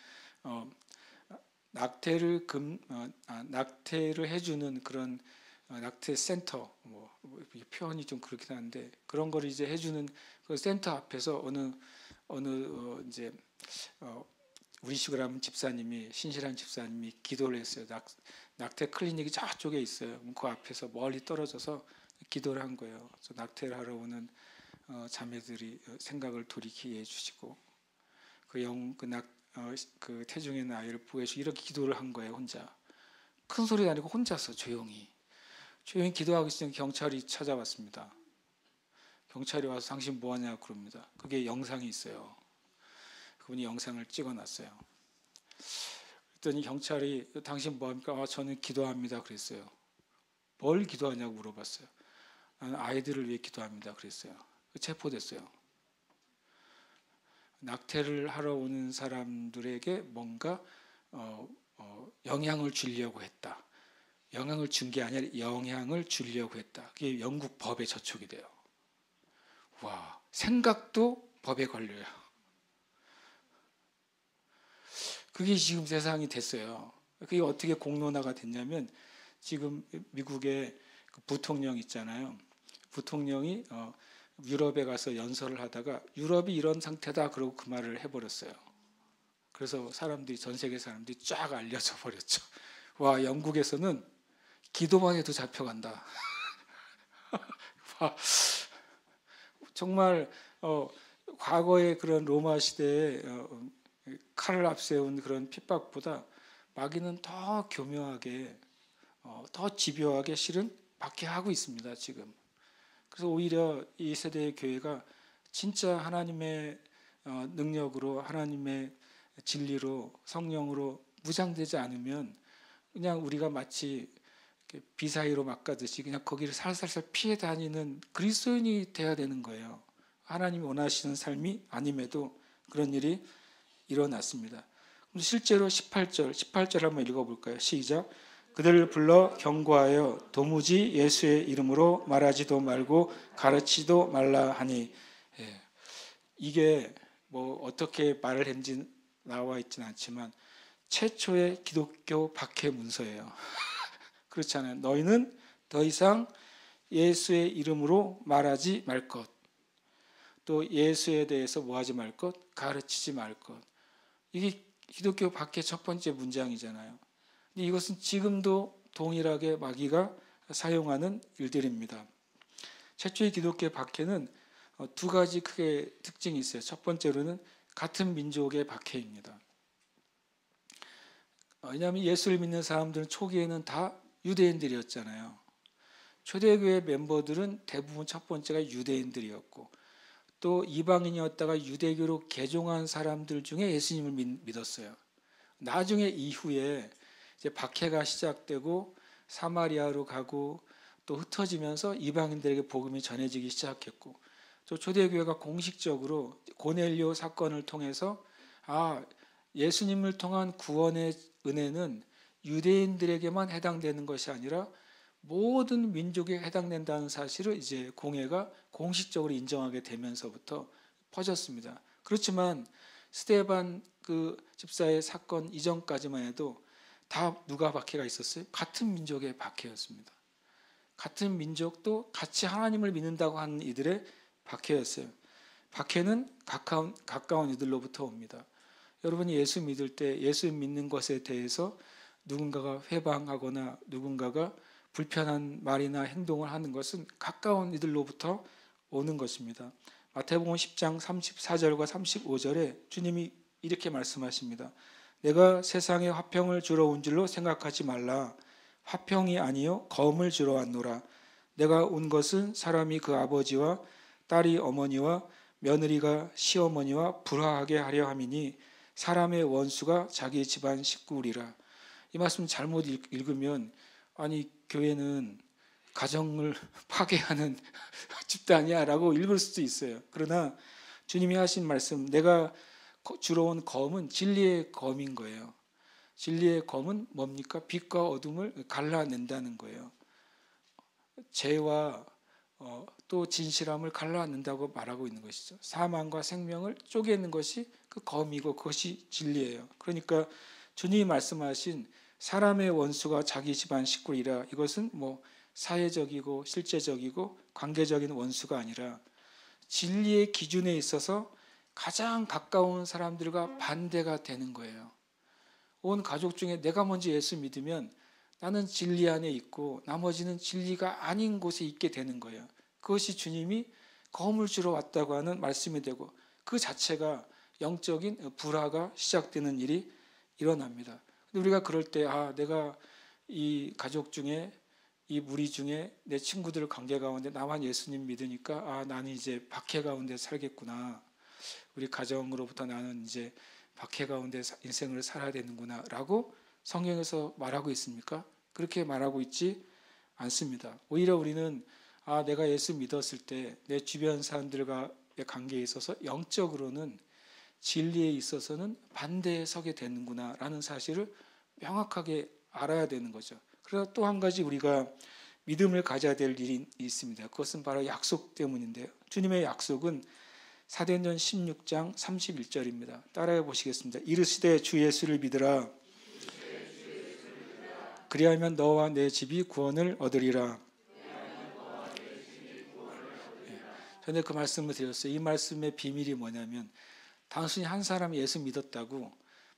Speaker 1: 낙태를 해주는 그런 낙태 센터 이 표현이 좀 그렇긴 한데 그런 거를 이제 해주는 그 센터 앞에서 어느 이제 우리식으로 하면 집사님이 신실한 집사님이 기도를 했어요. 낙태 클리닉이 저쪽에 있어요. 그 앞에서 멀리 떨어져서 기도를 한 거예요. 그래서 낙태를 하러 오는 자매들이 생각을 돌이키게 해주시고 그 태중에 있는 아이를 보호해주고 이렇게 기도를 한 거예요. 혼자 큰 소리 아니고 혼자서 조용히 기도하고 있으니 경찰이 찾아왔습니다. 경찰이 와서 당신 뭐하냐 그럽니다. 그게 영상이 있어요. 그분이 영상을 찍어놨어요. 그랬더니 경찰이 당신 뭐합니까? 저는 기도합니다 그랬어요. 뭘 기도하냐고 물어봤어요. 나는 아이들을 위해 기도합니다 그랬어요. 체포됐어요. 낙태를 하러 오는 사람들에게 뭔가 영향을 주려고 했다. 영향을 준 게 아니라 영향을 주려고 했다. 그게 영국 법에 저촉이 돼요. 와, 생각도 법에 걸려요. 그게 지금 세상이 됐어요. 그게 어떻게 공론화가 됐냐면 지금 미국의 그 부통령 있잖아요. 부통령이 유럽에 가서 연설을 하다가 유럽이 이런 상태다 그러고 그 말을 해버렸어요. 그래서 전 세계 사람들이 쫙 알려져 버렸죠. 와, 영국에서는 기도만 해도 잡혀간다. 와, 정말 과거의 그런 로마 시대에 칼을 앞세운 그런 핍박보다 마귀는 더 교묘하게 더 집요하게 실은 박해하고 있습니다. 지금. 그래서 오히려 이 세대의 교회가 진짜 하나님의 능력으로 하나님의 진리로 성령으로 무장되지 않으면 그냥 우리가 마치 비사이로 막가듯이 그냥 거기를 살살살 피해 다니는 그리스도인이 돼야 되는 거예요. 하나님이 원하시는 삶이 아님에도 그런 일이 일어났습니다. 실제로 18절 한번 읽어볼까요? 시작. 그들을 불러 경고하여 도무지 예수의 이름으로 말하지도 말고 가르치도 말라 하니. 이게 뭐 어떻게 말을 했는지 나와 있지는 않지만 최초의 기독교 박해 문서예요. 그렇잖아요. 너희는 더 이상 예수의 이름으로 말하지 말 것, 또 예수에 대해서 뭐 하지 말 것, 가르치지 말 것. 이게 기독교 박해 첫 번째 문장이잖아요. 근데 이것은 지금도 동일하게 마귀가 사용하는 일들입니다. 최초의 기독교 박해는 두 가지 크게 특징이 있어요. 첫 번째로는 같은 민족의 박해입니다. 왜냐하면 예수를 믿는 사람들은 초기에는 다 유대인들이었잖아요. 초대교회 멤버들은 대부분 첫 번째가 유대인들이었고 또 이방인이었다가 유대교로 개종한 사람들 중에 예수님을 믿었어요. 나중에 이후에 이제 박해가 시작되고 사마리아로 가고 또 흩어지면서 이방인들에게 복음이 전해지기 시작했고 또 초대교회가 공식적으로 고넬료 사건을 통해서 예수님을 통한 구원의 은혜는 유대인들에게만 해당되는 것이 아니라 모든 민족에 해당된다는 사실을 이제 공회가 공식적으로 인정하게 되면서부터 퍼졌습니다. 그렇지만 스데반 그 집사의 사건 이전까지만 해도 다 누가 박해가 있었어요? 같은 민족의 박해였습니다. 같은 민족도 같이 하나님을 믿는다고 하는 이들의 박해였어요. 박해는 가까운 이들로부터 옵니다. 여러분이 예수 믿을 때 예수 믿는 것에 대해서 누군가가 회방하거나 누군가가 불편한 말이나 행동을 하는 것은 가까운 이들로부터 오는 것입니다. 마태복음 10장 34절과 35절에 주님이 이렇게 말씀하십니다. 내가 세상에 화평을 주러 온 줄로 생각하지 말라. 화평이 아니요 검을 주러 왔노라. 내가 온 것은 사람이 그 아버지와 딸이 어머니와 며느리가 시어머니와 불화하게 하려 함이니 사람의 원수가 자기 집안 식구리라. 이 말씀 잘못 읽으면 교회는 가정을 파괴하는 집단이야 라고 읽을 수도 있어요. 그러나 주님이 하신 말씀, 내가 주러 온 검은 진리의 검인 거예요. 진리의 검은 뭡니까? 빛과 어둠을 갈라낸다는 거예요. 죄와 또 진실함을 갈라낸다고 말하고 있는 것이죠. 사망과 생명을 쪼개는 것이 그 검이고 그것이 진리예요. 그러니까 주님이 말씀하신 사람의 원수가 자기 집안 식구이라, 이것은 사회적이고 실제적이고 관계적인 원수가 아니라 진리의 기준에 있어서 가장 가까운 사람들과 반대가 되는 거예요. 온 가족 중에 내가 먼저 예수 믿으면 나는 진리 안에 있고 나머지는 진리가 아닌 곳에 있게 되는 거예요. 그것이 주님이 검을 주러 왔다고 하는 말씀이 되고 그 자체가 영적인 불화가 시작되는 일이 일어납니다. 근데 우리가 그럴 때 내가 이 가족 중에 이 무리 중에 내 친구들 관계 가운데 나만 예수님 믿으니까 나는 이제 박해 가운데 살겠구나. 우리 가정으로부터 나는 이제 박해 가운데 인생을 살아야 되는구나 라고 성경에서 말하고 있습니까? 그렇게 말하고 있지 않습니다. 오히려 우리는 내가 예수 믿었을 때 내 주변 사람들과의 관계에 있어서 영적으로는 진리에 있어서는 반대에 서게 되는구나 라는 사실을 명확하게 알아야 되는 거죠. 그래서 또 한 가지 우리가 믿음을 가져야 될 일이 있습니다. 그것은 바로 약속 때문인데요. 주님의 약속은 사도행전 16장 31절입니다. 따라해 보시겠습니다. 이르시되 주 예수를 믿으라. 그리하면 너와 내 집이 구원을 얻으리라. 전에 그 말씀을 드렸어요. 이 말씀의 비밀이 뭐냐면 단순히 한 사람이 예수 믿었다고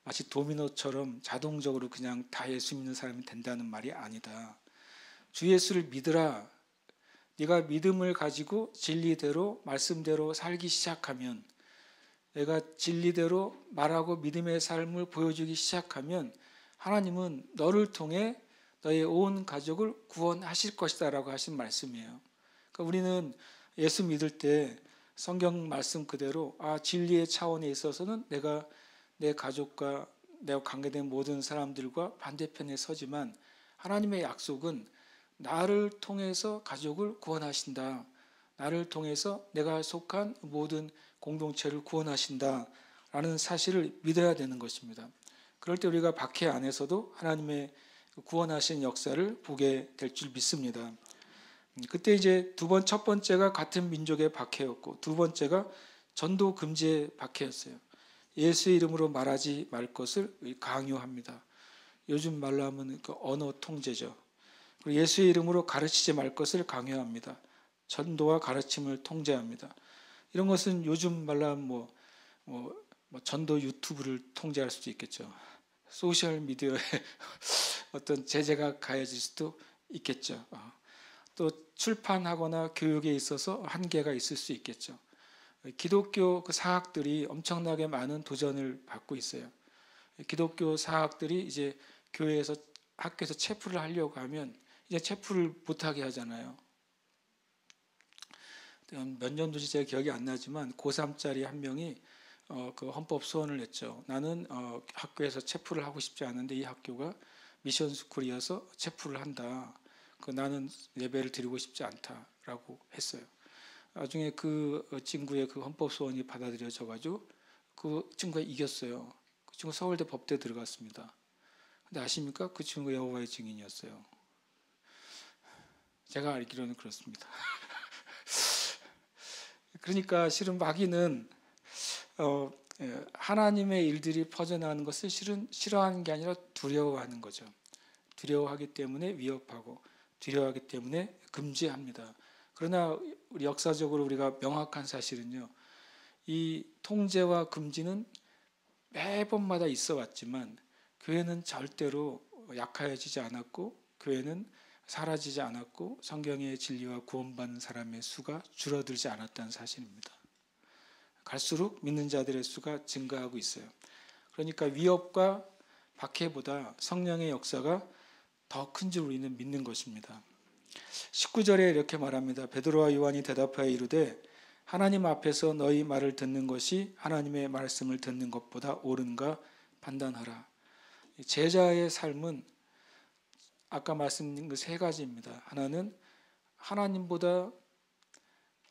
Speaker 1: 마치 도미노처럼 자동적으로 그냥 다 예수 믿는 사람이 된다는 말이 아니다. 주 예수를 믿으라. 네가 믿음을 가지고 진리대로 말씀대로 살기 시작하면, 내가 진리대로 말하고 믿음의 삶을 보여주기 시작하면 하나님은 너를 통해 너의 온 가족을 구원하실 것이다 라고 하신 말씀이에요. 그러니까 우리는 예수 믿을 때 성경 말씀 그대로 진리의 차원에 있어서는 내가 내 가족과 내가 관계된 모든 사람들과 반대편에 서지만 하나님의 약속은 나를 통해서 가족을 구원하신다. 나를 통해서 내가 속한 모든 공동체를 구원하신다 라는 사실을 믿어야 되는 것입니다. 그럴 때 우리가 박해 안에서도 하나님의 구원하신 역사를 보게 될 줄 믿습니다. 그때 이제 첫 번째가 같은 민족의 박해였고 두 번째가 전도 금지의 박해였어요. 예수의 이름으로 말하지 말 것을 강요합니다. 요즘 말로 하면 그 언어 통제죠. 그리고 예수의 이름으로 가르치지 말 것을 강요합니다. 전도와 가르침을 통제합니다. 이런 것은 요즘 말로 하면 전도 유튜브를 통제할 수도 있겠죠. 소셜 미디어에 어떤 제재가 가해질 수도 있겠죠. 또 출판하거나 교육에 있어서 한계가 있을 수 있겠죠. 기독교 그 사학들이 엄청나게 많은 도전을 받고 있어요. 기독교 사학들이 이제 교회에서 학교에서 체프를 하려고 하면 이제 체프를 못하게 하잖아요. 몇 년도인지 제가 기억이 안 나지만 고3짜리 한 명이 그 헌법 소원을 냈죠. 나는 학교에서 체프를 하고 싶지 않은데 이 학교가 미션 스쿨이어서 체프를 한다. 나는 예배를 드리고 싶지 않다라고 했어요. 나중에 그 친구의 그 헌법 소원이 받아들여져 가지고 그 친구가 이겼어요. 그 친구 서울대 법대 들어갔습니다. 근데 아십니까? 그 친구가 여호와의 증인이었어요. 제가 알기로는 그렇습니다. 그러니까 실은 마귀는 하나님의 일들이 퍼져나가는 것을 실은 싫어하는 게 아니라 두려워하는 거죠. 두려워하기 때문에 위협하고 두려워하기 때문에 금지합니다. 그러나 우리 역사적으로 우리가 명확한 사실은요. 이 통제와 금지는 매번마다 있어 왔지만 교회는 절대로 약해지지 않았고 교회는 사라지지 않았고 성경의 진리와 구원받는 사람의 수가 줄어들지 않았다는 사실입니다. 갈수록 믿는 자들의 수가 증가하고 있어요. 그러니까 위협과 박해보다 성령의 역사가 더 큰 줄 우리는 믿는 것입니다. 19절에 이렇게 말합니다. 베드로와 요한이 대답하여 이르되 하나님 앞에서 너희 말을 듣는 것이 하나님의 말씀을 듣는 것보다 옳은가 판단하라. 제자의 삶은 아까 말씀드린 그 세 가지입니다. 하나는 하나님보다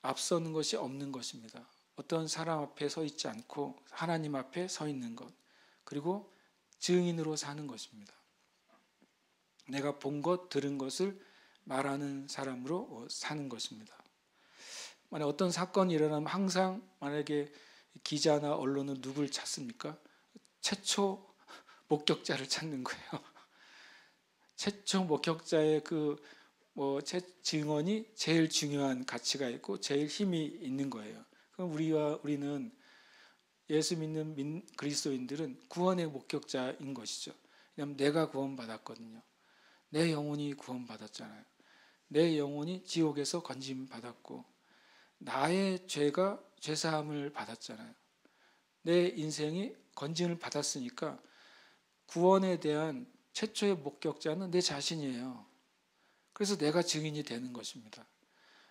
Speaker 1: 앞서는 것이 없는 것입니다. 어떤 사람 앞에 서 있지 않고 하나님 앞에 서 있는 것. 그리고 증인으로 사는 것입니다. 내가 본 것, 들은 것을 말하는 사람으로 사는 것입니다. 만약 어떤 사건이 일어나면 항상 만약에 기자나 언론은 누굴 찾습니까? 최초 목격자를 찾는 거예요. 최초 목격자의 그 증언이 제일 중요한 가치가 있고 제일 힘이 있는 거예요. 그럼 우리는 예수 믿는 그리스도인들은 구원의 목격자인 것이죠. 왜냐하면 내가 구원받았거든요. 내 영혼이 구원받았잖아요. 내 영혼이 지옥에서 건짐받았고 나의 죄가 죄사함을 받았잖아요. 내 인생이 건짐을 받았으니까 구원에 대한 최초의 목격자는 내 자신이에요. 그래서 내가 증인이 되는 것입니다.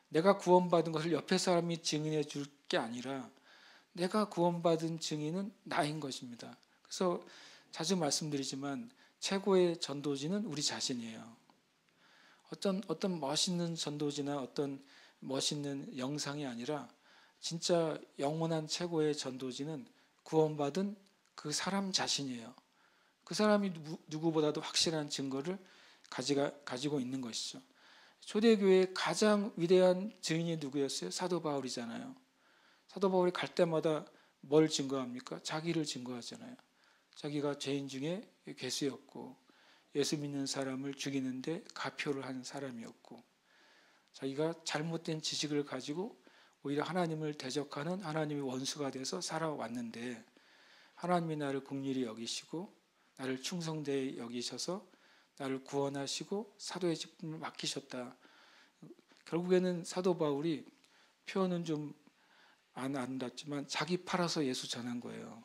Speaker 1: 내가 구원받은 것을 옆에 사람이 증인해 줄 게 아니라 내가 구원받은 증인은 나인 것입니다. 그래서 자주 말씀드리지만 최고의 전도지는 우리 자신이에요. 어떤 멋있는 전도지나 어떤 멋있는 영상이 아니라 진짜 영원한 최고의 전도지는 구원받은 그 사람 자신이에요. 그 사람이 누구보다도 확실한 증거를 가지고 있는 것이죠. 초대교회의 가장 위대한 증인이 누구였어요? 사도 바울이잖아요. 사도 바울이 갈 때마다 뭘 증거합니까? 자기를 증거하잖아요. 자기가 죄인 중에 괴수였고 예수 믿는 사람을 죽이는데 가표를 한 사람이었고 자기가 잘못된 지식을 가지고 오히려 하나님을 대적하는 하나님의 원수가 돼서 살아왔는데 하나님이 나를 긍휼히 여기시고 나를 충성되이 여기셔서 나를 구원하시고 사도의 직분을 맡기셨다. 결국에는 사도 바울이 표현은 좀 안 아름답지만 자기 팔아서 예수 전한 거예요.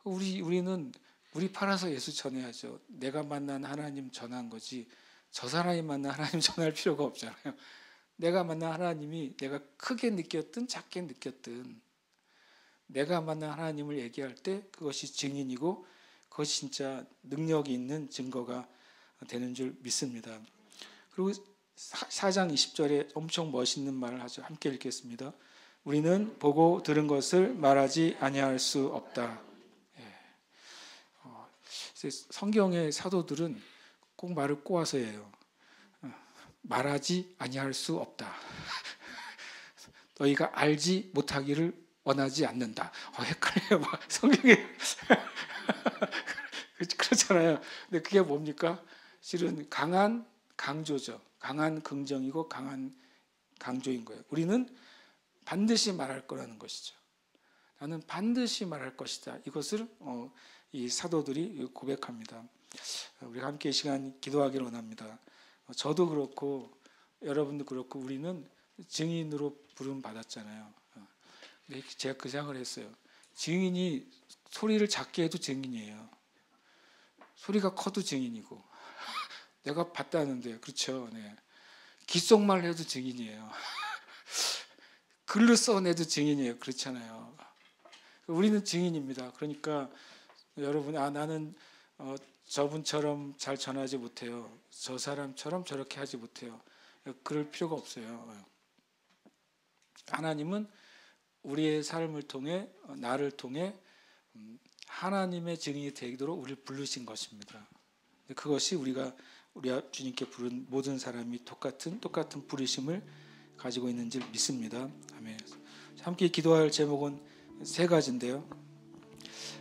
Speaker 1: 우리는 우리 팔아서 예수 전해야죠. 내가 만난 하나님 전한 거지 저 사람이 만난 하나님 전할 필요가 없잖아요. 내가 만난 하나님이 내가 크게 느꼈든 작게 느꼈든 내가 만난 하나님을 얘기할 때 그것이 증인이고 그것이 진짜 능력이 있는 증거가 되는 줄 믿습니다. 그리고 4장 20절에 엄청 멋있는 말을 하죠. 함께 읽겠습니다. 우리는 보고 들은 것을 말하지 아니할 수 없다. 성경의 사도들은 꼭 말을 꼬아서 해요. 말하지 아니할 수 없다. 너희가 알지 못하기를 원하지 않는다. 헷갈려요. 성경에 그렇잖아요. 근데 그게 뭡니까? 실은 강한 강조죠. 강한 긍정이고 강한 강조인 거예요. 우리는 반드시 말할 거라는 것이죠. 나는 반드시 말할 것이다. 이것을 이 사도들이 고백합니다. 우리가 함께 이 시간 기도하기를 원합니다. 저도 그렇고 여러분도 그렇고 우리는 증인으로 부름 받았잖아요. 근데 제가 그 생각을 했어요. 증인이 소리를 작게 해도 증인이에요. 소리가 커도 증인이고 내가 봤다는데 그렇죠. 네. 귓속말 해도 증인이에요. 글로 써내도 증인이에요. 그렇잖아요. 우리는 증인입니다. 그러니까 여러분 나는 저분처럼 잘 전하지 못해요. 저 사람처럼 저렇게 하지 못해요. 그럴 필요가 없어요. 하나님은 우리의 삶을 통해 나를 통해 하나님의 증인이 되도록 우리를 부르신 것입니다. 그것이 우리 주님께 부른 모든 사람이 똑같은 부르심을 가지고 있는 줄 믿습니다. 아멘. 함께 기도할 제목은 세 가지인데요.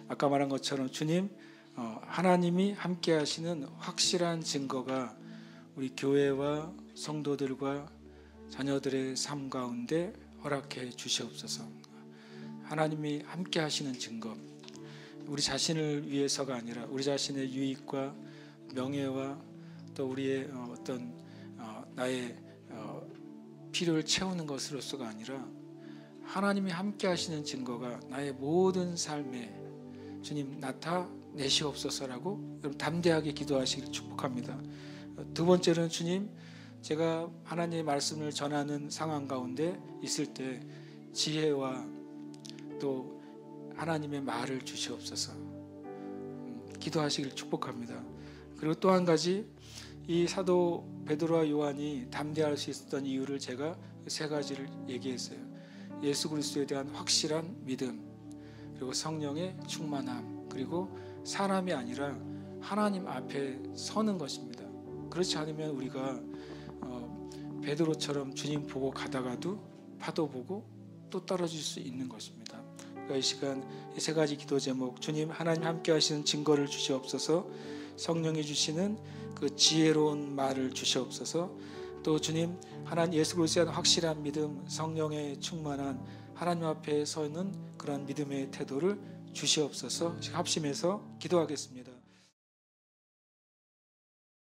Speaker 1: 아까 말한 것처럼 주님, 하나님이 함께 하시는 확실한 증거가 우리 교회와 성도들과 자녀들의 삶 가운데 허락해 주시옵소서. 하나님이 함께 하시는 증거, 우리 자신을 위해서가 아니라 우리 자신의 유익과 명예와 또 우리의 나의 필요를 채우는 것으로서가 아니라 하나님이 함께 하시는 증거가 나의 모든 삶에 주님 나타내시옵소서라고 여러분 담대하게 기도하시기를 축복합니다. 두 번째로는 주님, 제가 하나님의 말씀을 전하는 상황 가운데 있을 때 지혜와 또 하나님의 말을 주시옵소서. 기도하시기를 축복합니다. 그리고 또 한 가지, 이 사도 베드로와 요한이 담대할 수 있었던 이유를 제가 세 가지를 얘기했어요. 예수 그리스도에 대한 확실한 믿음, 그리고 성령의 충만함, 그리고 사람이 아니라 하나님 앞에 서는 것입니다. 그렇지 않으면 우리가 베드로처럼 주님 보고 가다가도 파도 보고 또 떨어질 수 있는 것입니다. 그러니까 이 시간 이 세 가지 기도 제목, 주님 하나님 함께 하시는 증거를 주시옵소서. 성령이 주시는 그 지혜로운 말을 주시옵소서. 또 주님, 하나님 예수 그리스도에 대한 확실한 믿음, 성령의 충만한 하나님 앞에 서는 그런 믿음의 태도를 주시옵소서. 합심해서 기도하겠습니다.